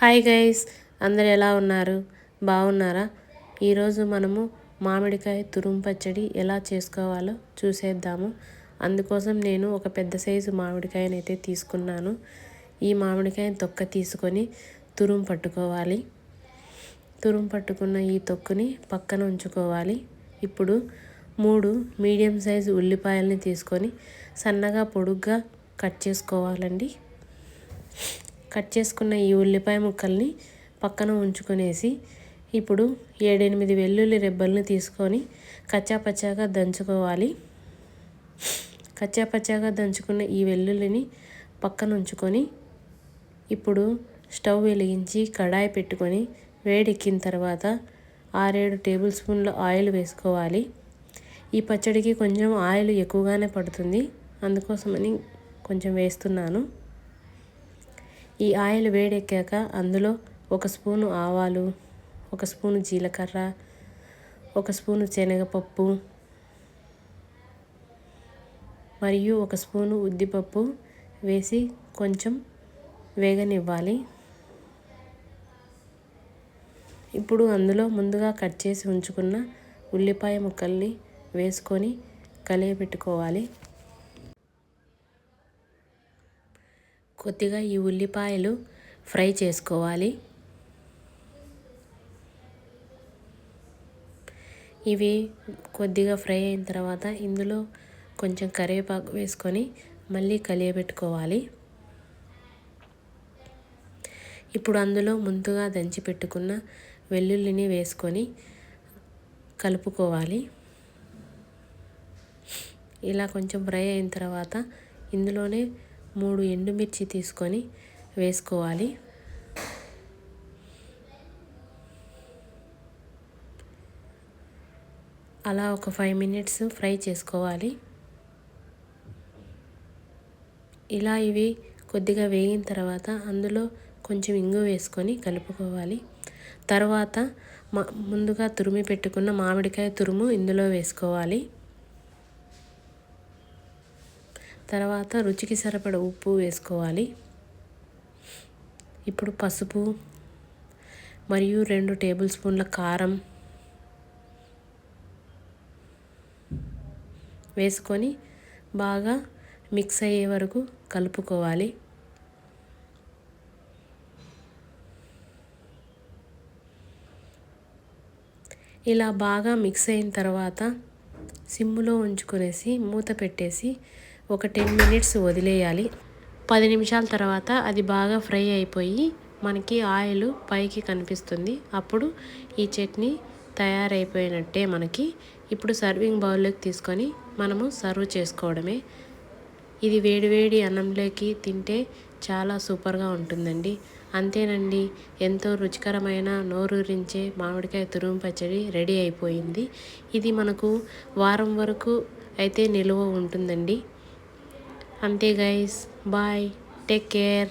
Hi guys, అందరు ఎలా ఉన్నారు? బాగున్నారా? ఈరోజు మనము మామిడికాయ తురుము పచ్చడి ఎలా చేసుకోవాలో చూసేద్దాము. అందుకోసం నేను ఒక పెద్ద సైజు మామిడికాయనైతే తీసుకున్నాను. ఈ మామిడికాయని తొక్క తీసుకొని తురుము పట్టుకోవాలి. తురుము పట్టుకున్న ఈ తొక్కుని పక్కన ఉంచుకోవాలి. ఇప్పుడు 3 మీడియం సైజు ఉల్లిపాయలని తీసుకొని సన్నగా పొడుగ్గా కట్ చేసుకోవాలండి. కట్ చేసుకున్న ఈ ఉల్లిపాయ ముక్కల్ని పక్కన ఉంచుకునేసి ఇప్పుడు 7-8 వెల్లుల్లి రెబ్బల్ని తీసుకొని కచ్చాపచ్చాగా దంచుకోవాలి. కచ్చాపచ్చాగా దంచుకున్న ఈ వెల్లుల్లిని పక్కన ఉంచుకొని ఇప్పుడు స్టవ్ వెలిగించి కడాయి పెట్టుకొని వేడెక్కిన తర్వాత 6-7 టేబుల్ స్పూన్ల ఆయిల్ వేసుకోవాలి. ఈ పచ్చడికి కొంచెం ఆయిల్ ఎక్కువగానే పడుతుంది, అందుకోసమని కొంచెం వేస్తున్నాను. ఈ ఆయిల్ వేడెక్కాక అందులో 1 స్పూను ఆవాలు, 1 స్పూను జీలకర్ర, 1 స్పూను శనగపప్పు మరియు 1 స్పూను ఉద్దిపప్పు వేసి కొంచెం వేగనివ్వాలి. ఇప్పుడు అందులో ముందుగా కట్ చేసి ఉంచుకున్న ఉల్లిపాయ ముక్కల్ని వేసుకొని కలియబెట్టుకోవాలి. కొద్దిగా ఈ ఉల్లిపాయలు ఫ్రై చేసుకోవాలి. ఇవి కొద్దిగా ఫ్రై అయిన తర్వాత ఇందులో కొంచెం కరివేపాకు వేసుకొని మళ్ళీ కలియబెట్టుకోవాలి. ఇప్పుడు అందులో ముందుగా దంచి పెట్టుకున్న వెల్లుల్లిని వేసుకొని కలుపుకోవాలి. ఇలా కొంచెం ఫ్రై అయిన తర్వాత ఇందులోనే 3 ఎండుమిర్చి తీసుకొని వేసుకోవాలి. అలా ఒక 5 మినిట్స్ ఫ్రై చేసుకోవాలి. ఇలా ఇవి కొద్దిగా వేగిన తర్వాత అందులో కొంచెం ఇంగు వేసుకొని కలుపుకోవాలి. తర్వాత ముందుగా తురిమి పెట్టుకున్న మామిడికాయ తురుము ఇందులో వేసుకోవాలి. తర్వాత రుచికి సరిపడ ఉప్పు వేసుకోవాలి. ఇప్పుడు పసుపు మరియు 2 టేబుల్ స్పూన్ల కారం వేసుకొని బాగా మిక్స్ అయ్యే వరకు కలుపుకోవాలి. ఇలా బాగా మిక్స్ అయిన తర్వాత సిమ్లో ఉంచుకునేసి మూత పెట్టేసి ఒక 10 మినిట్స్ వదిలేయాలి. 10 నిమిషాల తర్వాత అది బాగా ఫ్రై అయిపోయి మనకి ఆయిల్ పైకి కనిపిస్తుంది. అప్పుడు ఈ చట్నీ తయారైపోయినట్టే మనకి. ఇప్పుడు సర్వింగ్ బౌల్లోకి తీసుకొని మనము సర్వ్ చేసుకోవడమే. ఇది వేడివేడి అన్నంలోకి తింటే చాలా సూపర్గా ఉంటుందండి. అంతేనండి, ఎంతో రుచికరమైన నోరూరించే మామిడికాయ తురుము పచ్చడి రెడీ అయిపోయింది. ఇది మనకు వారం వరకు అయితే నిలువ ఉంటుందండి. అంతే గైస్, బాయ్, టేక్ కేర్.